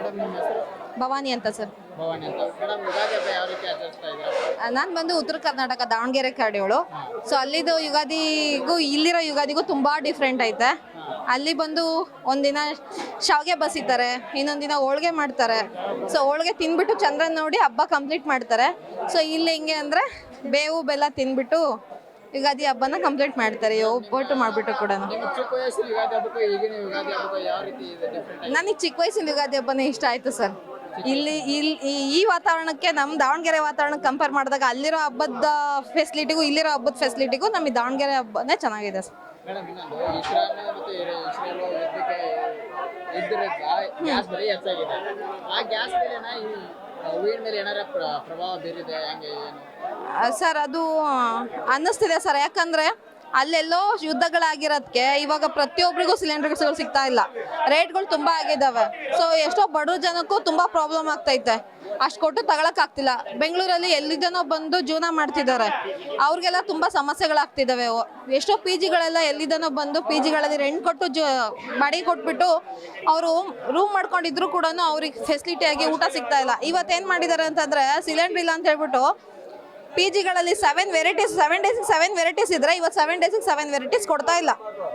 Madam ನಿಮ್ಮ ಹೆಸರು? ಭವಾನಿ ಅಂತ ಸರ್. ಭವಾನಿ ಅಂತ. ಮೇಡಮ್ ಯುಗಾದಿ ಹಬ್ಬ ಯಾವ ರೀತಿ ಆಚರಿಸ್ತಾ ಇದ್ದೀರಾ? ನಾನು ಬಂದು ಉತ್ತರ ಕರ್ನಾಟಕ ದಾವಣಗೆರೆ ಕಡೆಯವಳು. ಸೊ ಅಲ್ಲಿದು ಯುಗಾದಿಗೂ ಇಲ್ಲಿರೋ ಯುಗಾದಿಗೂ ತುಂಬ ಡಿಫ್ರೆಂಟ್ ಐತೆ. ಅಲ್ಲಿ ಬಂದು ಒಂದಿನ ಶಾವಿಗೆ ಬಸಿತಾರೆ, ಇನ್ನೊಂದು ದಿನ ಹೋಳ್ಗೆ ಮಾಡ್ತಾರೆ. ಸೊ ಹೋಳ್ಗೆ ತಿಂದ್ಬಿಟ್ಟು ಚಂದ್ರನ ನೋಡಿ ಹಬ್ಬ ಕಂಪ್ಲೀಟ್ ಮಾಡ್ತಾರೆ. ಸೊ ಇಲ್ಲಿ ಹೆಂಗೆ ಅಂದರೆ ಬೇವು ಬೆಲ್ಲ ತಿಂದ್ಬಿಟ್ಟು ಯುಗಾದಿ ಹಬ್ಬನ ಕಂಪ್ಲೀಟ್ ಮಾಡ್ತಾರೆ, ಒಬ್ಬಟ್ಟು ಮಾಡಿಬಿಟ್ಟು ಕೂಡ. ನಿಮ್ಮ ಚಿಕ್ಕ ವಯಸ್ಸಿನ ಯುಗಾದಿ ಹಬ್ಬಕ್ಕೂ ಈಗಿನ ಯುಗಾದಿ ಹಬ್ಬಕ್ಕೂ ಯಾವ ರೀತಿ ಇದೆ ಡಿಫ್ರೆಂಟ್? ನನಗೆ ಚಿಕ್ಕ ವಯಸ್ಸಿನ ಯುಗಾದಿ ಹಬ್ಬನೇ ಇಷ್ಟ ಆಯಿತು ಸರ್. ಈ ವಾತಾವರಣಕ್ಕೆ ನಮ್ಮ ದಾವಣಗೆರೆ ವಾತಾವರಣಕ್ಕೆ ಕಂಪೇರ್ ಮಾಡಿದಾಗ ಅಲ್ಲಿರೋ ಹಬ್ಬದ ಫೆಸಿಲಿಟಿಗೂ ಇಲ್ಲಿರೋ ಹಬ್ಬದ ಫೆಸಿಲಿಟಿಗೂ ನಮಗೆ ದಾವಣಗೆರೆ ಹಬ್ಬನೇ ಚೆನ್ನಾಗಿದೆ ಸರ್. ಮೇಡಮ್ ಇನ್ನೊಂದು ಇಸ್ರಾಯಲ್ ಮತ್ತು ಇಸ್ರೇಲ್ ಯುದ್ಧಕ್ಕೆ ಇದ್ದಿರೋದ್ರಿಂದ ಗ್ಯಾಸ್ ಬೆಲೆ ಹೆಚ್ಚಾಗಿದೆ. ಆ ಗ್ಯಾಸ್ ಬೆಲೆನ ಈ ಹೂವಿನ ಮೇಲೆ ಏನಾರ ಪ್ರಭಾವ ಬೀರಿದೆ ಹೆಂಗೆ ಏನು? ಸರ್ ಅದು ಅನ್ನಿಸ್ತಿದೆ ಸರ್. ಯಾಕಂದರೆ ಅಲ್ಲೆಲ್ಲೋ ಯುದ್ಧಗಳಾಗಿರೋದಕ್ಕೆ ಇವಾಗ ಪ್ರತಿಯೊಬ್ಬರಿಗೂ ಸಿಲಿಂಡರ್ಗಳು ಸಿಗ್ತಾ ಇಲ್ಲ, ರೇಟ್ಗಳು ತುಂಬ ಆಗಿದ್ದಾವೆ. ಸೊ ಎಷ್ಟೋ ಬಡವ್ರ ಜನಕ್ಕೂ ತುಂಬ ಪ್ರಾಬ್ಲಮ್ ಆಗ್ತೈತೆ, ಅಷ್ಟು ಕೊಟ್ಟು ತಗೊಳಕ್ಕಾಗ್ತಿಲ್ಲ. ಬೆಂಗಳೂರಲ್ಲಿ ಎಲ್ಲಿದ್ದನೋ ಬಂದು ಜೀವನ ಮಾಡ್ತಿದ್ದಾರೆ, ಅವ್ರಿಗೆಲ್ಲ ತುಂಬ ಸಮಸ್ಯೆಗಳಾಗ್ತಿದ್ದಾವೆ. ಎಷ್ಟೋ ಪಿ ಜಿಗಳೆಲ್ಲ ಎಲ್ಲಿದ್ದನೋ ಬಂದು ಪಿ ಜಿಗಳಲ್ಲಿ ರೆಂಟ್ ಕೊಟ್ಟು ಬಾಡಿಗೆ ಕೊಟ್ಬಿಟ್ಟು ಅವರು ರೂಮ್ ಮಾಡ್ಕೊಂಡಿದ್ರು ಕೂಡ ಅವ್ರಿಗೆ ಫೆಸಿಲಿಟಿಯಾಗಿ ಊಟ ಸಿಗ್ತಾ ಇಲ್ಲ. ಇವತ್ತೇನು ಮಾಡಿದ್ದಾರೆ ಅಂತಂದರೆ ಸಿಲಿಂಡ್ರ್ ಇಲ್ಲ ಅಂತ ಹೇಳ್ಬಿಟ್ಟು ಪಿ ಜಿಗಳಲ್ಲಿ 7 ಡೇಸಿಗೆ 7 ವೆರೈಟೀಸ್ ಇದ್ರೆ ಇವತ್ತು 7 ಡೇಸಿಗೆ 7 ವೆರೈಟೀಸ್ ಕೊಡ್ತಾ ಇಲ್ಲ,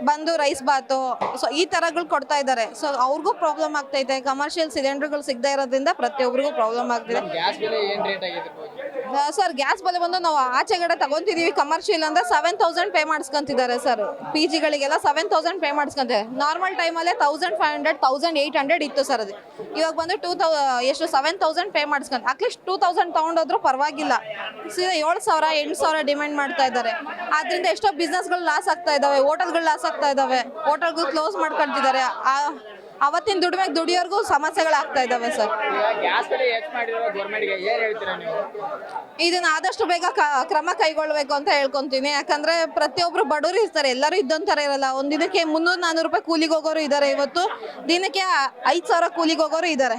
ಬಂದು ರೈಸ್ ಬಾತು ಸೊ ಈ ಥರಗಳು ಕೊಡ್ತಾ ಇದ್ದಾರೆ. ಸೊ ಅವ್ರಿಗೂ ಪ್ರಾಬ್ಲಮ್ ಆಗ್ತೈತೆ. ಕಮರ್ಷಿಯಲ್ ಸಿಲಿಂಡರ್ಗಳು ಸಿಗದೇ ಇರೋದ್ರಿಂದ ಪ್ರತಿಯೊಬ್ಬರಿಗೂ ಪ್ರಾಬ್ಲಮ್ ಆಗ್ತಿದೆ. ಗ್ಯಾಸ್ ಬೆಲೆ ಏನು ರೇಟ್ ಆಗಿದೆ ಸರ್? ಗ್ಯಾಸ್ ಬೆಲೆ ಬಂದು ನಾವು ಆಚೆಗಡೆ ತಗೊಂತಿದ್ದೀವಿ ಕಮರ್ಷಿಯಲ್ ಅಂದರೆ 7000 ಪೇ ಮಾಡಿಸ್ಕೊಂತಿದ್ದಾರೆ ಸರ್. ಪಿ ಜಿಗಳಿಗೆಲ್ಲ 7000 ಪೇ ಮಾಡಿಸ್ಕೊಂತಾರೆ. ನಾರ್ಮಲ್ ಟೈಮಲ್ಲೇ 1500 1800 ಇತ್ತು ಸರ್. ಅದು ಇವಾಗ ಬಂದು 7000 ಪೇ ಮಾಡಿಸ್ಕೊಂತ ಅಟ್ಲೀಸ್ಟ್ 2000 ತೊಗೊಂಡೋದ್ರೂ ಪರವಾಗಿಲ್ಲ. 7000 8000 ಡಿಮ್ಯಾಂಡ್ ಮಾಡ್ತಾ ಇದ್ದಾರೆ. ಆದ್ರಿಂದ ಎಷ್ಟೋ ಬಿಸ್ನೆಸ್ಗಳು ಲಾಸ್ ಆಗ್ತಾ ಇದಾವೆ, ಹೋಟೆಲ್ಗಳು ಲಾಸ್ ಆಗ್ತಾ ಇದಾವೆ, ಹೋಟೆಲ್ಗಳು ಕ್ಲೋಸ್ ಮಾಡ್ಕೊಳ್ತಿದ್ದಾರೆ. ಅವತ್ತಿನ ದುಡಿಮೆಗೆ ದುಡಿಯೋರ್ಗೂ ಸಮಸ್ಯೆಗಳಾಗ್ತಾ ಇದಾವೆ ಸರ್. ಗ್ಯಾಸ್ ಬೆಲೆ ಹೆಚ್ಚು ಮಾಡಿರೋ ಗೌರ್ಮೆಂಟ್ಗೆ ಏನು ಹೇಳ್ತೀರಾ ನೀವು? ಇದನ್ನ ಆದಷ್ಟು ಬೇಗ ಕ್ರಮ ಕೈಗೊಳ್ಬೇಕು ಅಂತ ಹೇಳ್ಕೊಂತೀನಿ. ಯಾಕಂದ್ರೆ ಪ್ರತಿಯೊಬ್ರು ಬಡವರು ಇರ್ತಾರೆ, ಎಲ್ಲರೂ ಇದ್ದಂತರ ಇರಲ್ಲ. ಒಂದಿನಕ್ಕೆ 300-400 ರೂಪಾಯಿ ಕೂಲಿಗೆ ಹೋಗೋರು ಇದ್ದಾರೆ, ಇವತ್ತು ದಿನಕ್ಕೆ 5000 ಕೂಲಿಗೆ ಹೋಗೋರು ಇದ್ದಾರೆ.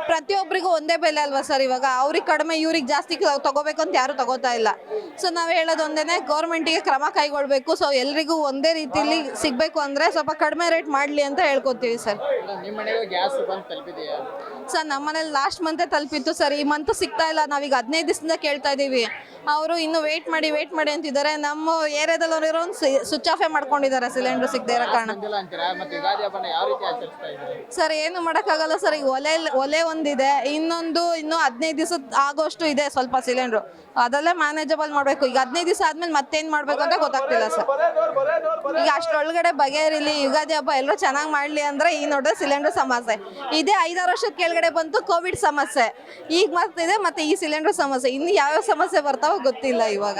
ಪ್ರತಿಯೊಬ್ಬರಿಗೂ ಒಂದೇ ಬೆಲೆ ಅಲ್ವಾ ಸರ್? ಇವಾಗ ಅವ್ರಿಗೆ ಕಡಿಮೆ ಇವ್ರಿಗೆ ಜಾಸ್ತಿ ತಗೋಬೇಕು ಅಂತ ಯಾರು ತಗೋತಾ ಇಲ್ಲ. ಸೊ ನಾವು ಹೇಳೋದು ಒಂದೇನೆ, ಗೌರ್ಮೆಂಟಿಗೆ ಕ್ರಮ ಕೈಗೊಳ್ಬೇಕು. ಸೊ ಎಲ್ರಿಗೂ ಒಂದೇ ರೀತಿಯಲ್ಲಿ ಸಿಗಬೇಕು ಅಂದರೆ ಸ್ವಲ್ಪ ಕಡಿಮೆ ರೇಟ್ ಮಾಡಲಿ ಅಂತ ಹೇಳ್ಕೊತೀವಿ ಸರ್. ನಿಮ್ಮ ಮನೆಗೆ ಗ್ಯಾಸ್ ಬಂದು ತಲುಪಿದೆಯಾ? ಸರ್ ನಮ್ಮ ಮನೇಲಿ ಲಾಸ್ಟ್ ಮಂತೇ ತಲುಪಿತ್ತು ಸರ್. ಈ ಮಂತ್ ಸಿಗ್ತಾ ಇಲ್ಲ. ನಾವೀಗ 15 ದಿವಸದಿಂದ ಕೇಳ್ತಾ ಇದ್ದೀವಿ. ಅವರು ಇನ್ನೂ ವೇಟ್ ಮಾಡಿ ಅಂತಿದ್ದಾರೆ. ನಮ್ಮ ಏರಿಯಾದಲ್ಲಿರೋ ಸ್ವಿಚ್ ಆಫೇ ಮಾಡ್ಕೊಂಡಿದ್ದಾರೆ ಸಿಲಿಂಡರ್ ಸಿಗದೆ ಇರೋ ಕಾರಣ. ಸರ್ ಏನು ಮಾಡೋಕ್ಕಾಗಲ್ಲ ಸರ್. ಈಗ ಒಲೆ ಒಂದಿದೆ, ಇನ್ನೂ 15 ದಿವಸ ಆಗೋಷ್ಟು ಇದೆ ಸ್ವಲ್ಪ ಸಿಲಿಂಡ್ರು. ಅದಲ್ಲೇ ಮ್ಯಾನೇಜಬಲ್ ಮಾಡಬೇಕು. ಈಗ 15 ದಿವಸ ಆದ್ಮೇಲೆ ಮತ್ತೇನು ಮಾಡಬೇಕು ಅಂತ ಗೊತ್ತಾಗ್ತಿಲ್ಲ ಸರ್. ಈಗ ಅಷ್ಟರೊಳಗಡೆ ಬಗೆಹರಿಲಿ, ಯುಗಾದಿ ಹಬ್ಬ ಎಲ್ಲರೂ ಚೆನ್ನಾಗಿ ಮಾಡಲಿ ಅಂದರೆ ಈ ನೋಡಿದ್ರೆ ಸಿಲಿಂಡರ್ ಸಮಸ್ಯೆ ಇದೇ. 5-6 ವರ್ಷದ ಕೆಳಗಡೆ ಬಂತು ಕೋವಿಡ್ ಸಮಸ್ಯೆ, ಈಗ ಮತ್ತಿದೆ ಮತ್ತೆ ಈ ಸಿಲಿಂಡರ್ ಸಮಸ್ಯೆ. ಇನ್ನು ಯಾವ್ಯಾವ ಸಮಸ್ಯೆ ಬರ್ತಾವೋ ಗೊತ್ತಿಲ್ಲ ಇವಾಗ.